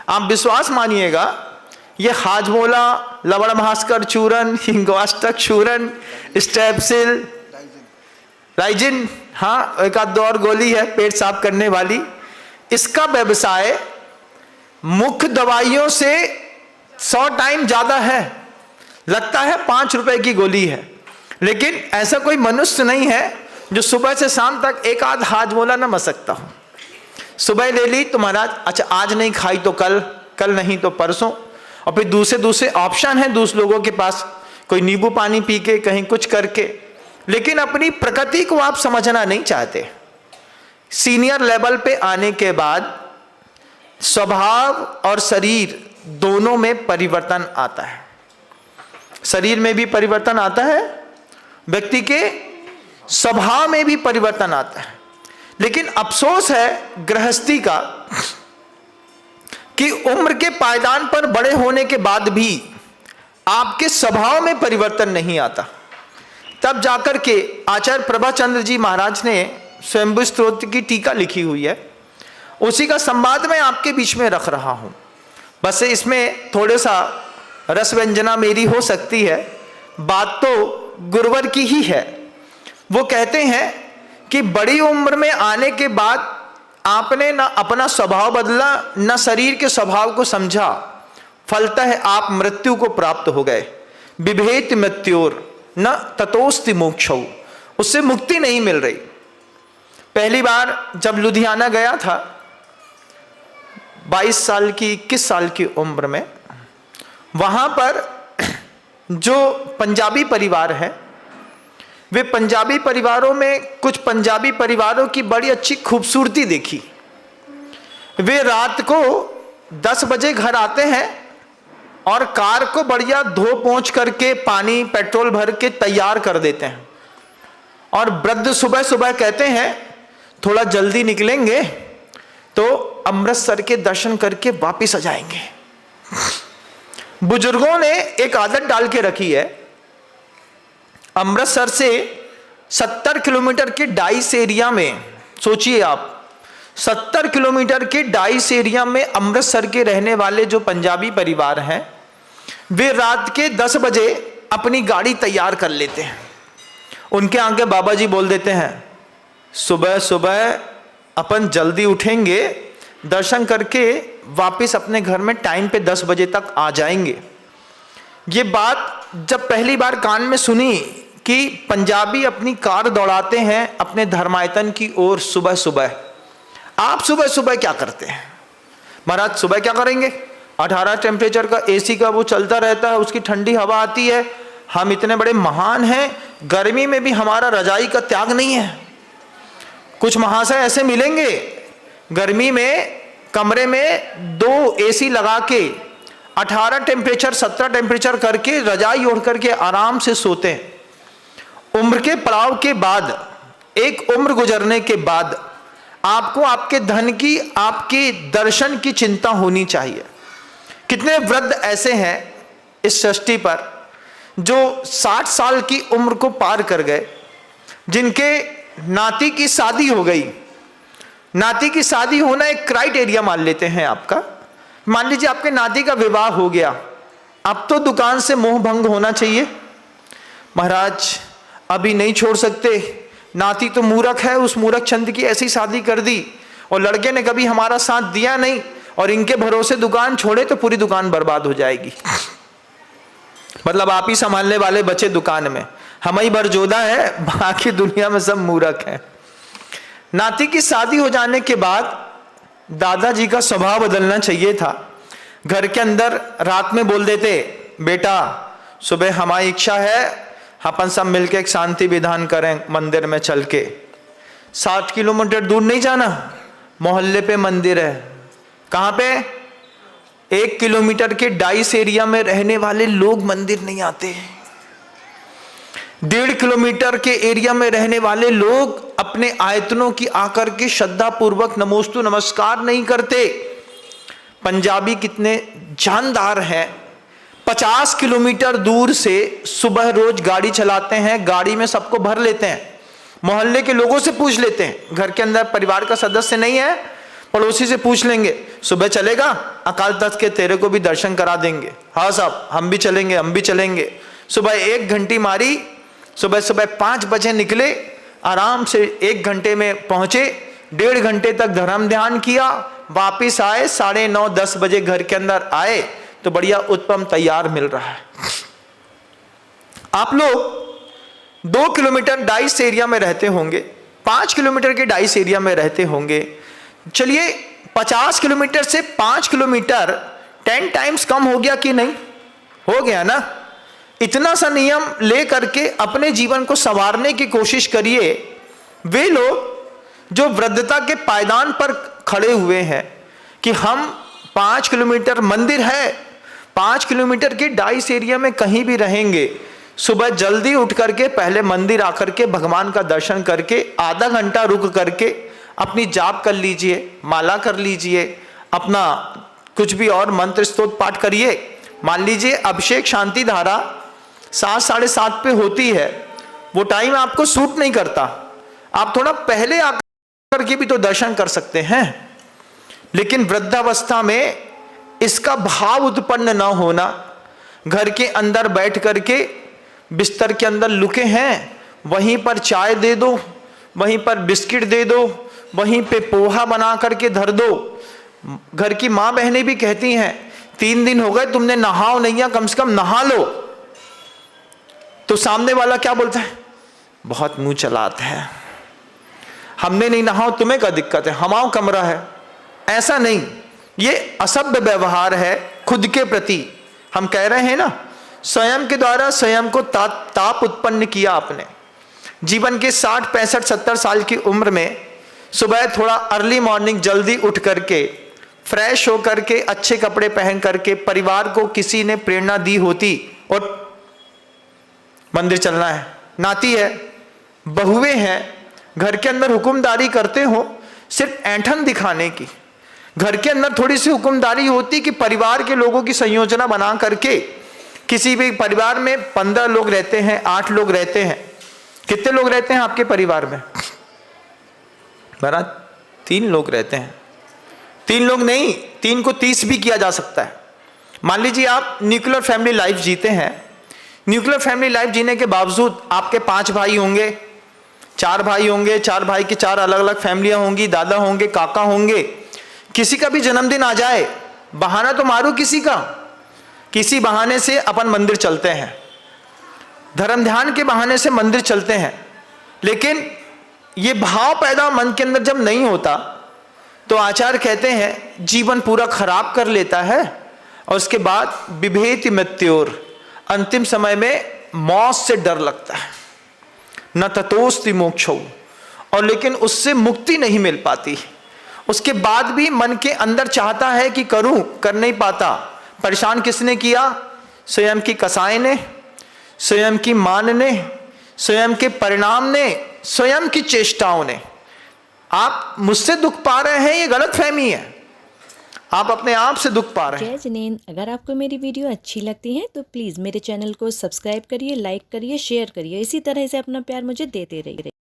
आप विश्वास मानिएगा, ये हाजमोला, लवण भास्कर चूरन, हिंगवाष्टक चूरन, स्टेप्सिल, लाइजिन, हाँ एक आध दो और गोली है पेट साफ करने वाली, इसका व्यवसाय मुख्य दवाइयों से 100 टाइम ज्यादा है। लगता है 5 रुपए की गोली है, लेकिन ऐसा कोई मनुष्य नहीं है जो सुबह से शाम तक एक आध हाजमोला न मसकता हो। सुबह ले ली तो महाराज अच्छा आज नहीं खाई तो कल, कल नहीं तो परसों, और फिर दूसरे ऑप्शन है दूसरे लोगों के पास, कोई नींबू पानी पी के, कहीं कुछ करके, लेकिन अपनी प्रकृति को आप समझना नहीं चाहते। सीनियर लेवल पे आने के बाद स्वभाव और शरीर दोनों में परिवर्तन आता है। शरीर में भी परिवर्तन आता है, व्यक्ति के स्वभाव में भी परिवर्तन आता है। लेकिन अफसोस है गृहस्थी का कि उम्र के पायदान पर बड़े होने के बाद भी आपके स्वभाव में परिवर्तन नहीं आता। तब जाकर के आचार्य प्रभाचंद्र जी महाराज ने स्वयंभू स्तोत्र की टीका लिखी हुई है, उसी का संवाद मैं आपके बीच में रख रहा हूं। बस इसमें थोड़ा सा रस व्यंजना मेरी हो सकती है, बात तो गुरुवर की ही है। वो कहते हैं कि बड़ी उम्र में आने के बाद आपने ना अपना स्वभाव बदला, न शरीर के स्वभाव को समझा, फलतः आप मृत्यु को प्राप्त हो गए। बिभेत मृत्योर न ततोस्ति मोक्षौ, उससे मुक्ति नहीं मिल रही। पहली बार जब लुधियाना गया था 22 साल की 21 साल की उम्र में, वहां पर जो पंजाबी परिवार है, वे पंजाबी परिवारों में कुछ पंजाबी परिवारों की बड़ी अच्छी खूबसूरती देखी। वे रात को 10 बजे घर आते हैं और कार को बढ़िया धो पोंछ करके पानी पेट्रोल भर के तैयार कर देते हैं, और वृद्ध सुबह सुबह कहते हैं थोड़ा जल्दी निकलेंगे तो अमृतसर के दर्शन करके वापिस आ जाएंगे। बुजुर्गों ने एक आदत डाल के रखी है, अमृतसर से 70 किलोमीटर के डाइस एरिया में, सोचिए आप 70 किलोमीटर के डाइस एरिया में अमृतसर के रहने वाले जो पंजाबी परिवार हैं, वे रात के 10 बजे अपनी गाड़ी तैयार कर लेते हैं। उनके आगे बाबा जी बोल देते हैं सुबह सुबह अपन जल्दी उठेंगे, दर्शन करके वापस अपने घर में टाइम पे 10 बजे तक आ जाएंगे। ये बात जब पहली बार कान में सुनी कि पंजाबी अपनी कार दौड़ाते हैं अपने धर्मायतन की ओर सुबह सुबह, आप सुबह सुबह क्या करते हैं? महाराज सुबह क्या करेंगे, 18 टेम्परेचर का एसी का वो चलता रहता है, उसकी ठंडी हवा आती है, हम इतने बड़े महान हैं, गर्मी में भी हमारा रजाई का त्याग नहीं है। कुछ महाशय ऐसे मिलेंगे गर्मी में कमरे में 2 एसी लगा के 18 टेम्परेचर 17 टेम्परेचर करके रजाई ओढ़ करके आराम से सोते हैं। उम्र के पड़ाव के बाद, एक उम्र गुजरने के बाद आपको आपके धन की, आपके दर्शन की चिंता होनी चाहिए। कितने वृद्ध ऐसे हैं इस सृष्टि पर जो 60 साल की उम्र को पार कर गए, जिनके नाती की शादी हो गई। नाती की शादी होना एक क्राइटेरिया मान लेते हैं आपका, मान लीजिए आपके नाती का विवाह हो गया, अब तो दुकान से मोह भंग होना चाहिए। महाराज अभी नहीं छोड़ सकते, नाती तो मूर्ख है, उस मूर्ख चंद की ऐसी शादी कर दी, और लड़के ने कभी हमारा साथ दिया नहीं, और इनके भरोसे दुकान छोड़े तो पूरी दुकान बर्बाद हो जाएगी। मतलब आप ही संभालने वाले बचे दुकान में, हम ही बरजोदा है, बाकी दुनिया में सब मूर्ख है। नाती की शादी हो जाने के बाद दादाजी का स्वभाव बदलना चाहिए था। घर के अंदर रात में बोल देते, बेटा सुबह हमारी इच्छा है अपन सब मिलके एक शांति विधान करें मंदिर में चल के। 7 किलोमीटर दूर नहीं जाना, मोहल्ले पे मंदिर है। कहाँ पे? 1 किलोमीटर के डाइस एरिया में रहने वाले लोग मंदिर नहीं आते। 1.5 किलोमीटर के एरिया में रहने वाले लोग अपने आयतनों की आकर के श्रद्धा पूर्वक नमोस्तु नमस्कार नहीं करते। पंजाबी कितने जानदार हैं, 50 किलोमीटर दूर से सुबह रोज गाड़ी चलाते हैं, गाड़ी में सबको भर लेते हैं, मोहल्ले के लोगों से पूछ लेते हैं, घर के अंदर परिवार का सदस्य नहीं है पड़ोसी से पूछ लेंगे सुबह चलेगा, अकाल तख्त के तेरे को भी दर्शन करा देंगे। हाँ साहब हम भी चलेंगे, हम भी चलेंगे। सुबह 1 घंटी मारी, सुबह सुबह 5 बजे निकले, आराम से 1 घंटे में पहुंचे, 1.5 घंटे तक धर्म ध्यान किया, वापिस आए, 9:30 10 बजे घर के अंदर आए तो बढ़िया उत्पम तैयार मिल रहा है। आप लोग 2 किलोमीटर डाइस एरिया में रहते होंगे, 5 किलोमीटर के डाइस एरिया में रहते होंगे। चलिए 50 किलोमीटर से 5 किलोमीटर 10 टाइम्स कम हो गया कि नहीं? हो गया ना। इतना सा नियम ले करके अपने जीवन को संवारने की कोशिश करिए। वे लोग जो वृद्धता के पायदान पर खड़े हुए हैं कि हम 5 किलोमीटर मंदिर है, 5 किलोमीटर के डाइस एरिया में कहीं भी रहेंगे, सुबह जल्दी उठ करके पहले मंदिर आकर के भगवान का दर्शन करके आधा घंटा रुक करके अपनी जाप कर लीजिए, माला कर लीजिए, अपना कुछ भी और मंत्र स्तोत्र पाठ करिए। मान लीजिए अभिषेक शांति धारा 7 साढ़े 7 पे होती है, वो टाइम आपको सूट नहीं करता, आप थोड़ा पहले आकर के भी तो दर्शन कर सकते हैं। लेकिन वृद्धावस्था में इसका भाव उत्पन्न ना होना, घर के अंदर बैठ करके बिस्तर के अंदर लुके हैं, वहीं पर चाय दे दो, वहीं पर बिस्किट दे दो, वहीं पे पोहा बना करके धर दो। घर की माँ बहनें भी कहती हैं 3 दिन हो गए तुमने नहाओ नहीं, या कम से कम नहा लो। तो सामने वाला क्या बोलता है? बहुत मुंह चलाता है, हमने नहीं नहाओ तुम्हें क्या दिक्कत है, हमाओ कमरा है। ऐसा नहीं, ये असभ्य व्यवहार है खुद के प्रति। हम कह रहे हैं ना, स्वयं के द्वारा स्वयं को ताप उत्पन्न किया आपने। जीवन के 60 65 70 साल की उम्र में सुबह थोड़ा अर्ली मॉर्निंग जल्दी उठ करके फ्रेश होकर के अच्छे कपड़े पहन करके परिवार को किसी ने प्रेरणा दी होती और मंदिर चलना है, नाती है, बहुएं हैं, घर के अंदर हुक्मदारी करते हो सिर्फ ऐंठन दिखाने की। घर के अंदर थोड़ी सी हुक्मदारी होती कि परिवार के लोगों की संयोजना बना करके, किसी भी परिवार में 15 लोग रहते हैं, 8 लोग रहते हैं। कितने लोग रहते हैं आपके परिवार में? बरा 3 लोग रहते हैं। 3 लोग नहीं, 3 को 30 भी किया जा सकता है। मान लीजिए आप न्यूक्लियर फैमिली लाइफ जीते हैं। न्यूक्लियर फैमिली लाइफ जीने के बावजूद आपके 5 भाई होंगे, 4 भाई होंगे, 4 भाई की 4 अलग अलग फैमिलियां होंगी, दादा होंगे, काका होंगे। किसी का भी जन्मदिन आ जाए, बहाना तो मारो किसी का, किसी बहाने से अपन मंदिर चलते हैं, धर्म ध्यान के बहाने से मंदिर चलते हैं। लेकिन ये भाव पैदा मन के अंदर जब नहीं होता तो आचार्य कहते हैं जीवन पूरा खराब कर लेता है, और उसके बाद बिभेति मृत्योर, अंतिम समय में मौत से डर लगता है। न ततोस्ति मोक्षो, और लेकिन उससे मुक्ति नहीं मिल पाती। उसके बाद भी मन के अंदर चाहता है कि करूं, कर नहीं पाता। परेशान किसने किया? स्वयं की कसाई ने, स्वयं की मान ने, स्वयं के परिणाम ने, स्वयं की चेष्टाओं ने। आप मुझसे दुख पा रहे हैं, ये गलत फहमी है, आप अपने आप से दुख पा रहे हैं। जय जिनेंद्र, अगर आपको मेरी वीडियो अच्छी लगती है तो प्लीज़ मेरे चैनल को सब्सक्राइब करिए, लाइक करिए, शेयर करिए। इसी तरह से अपना प्यार मुझे देते रहिए।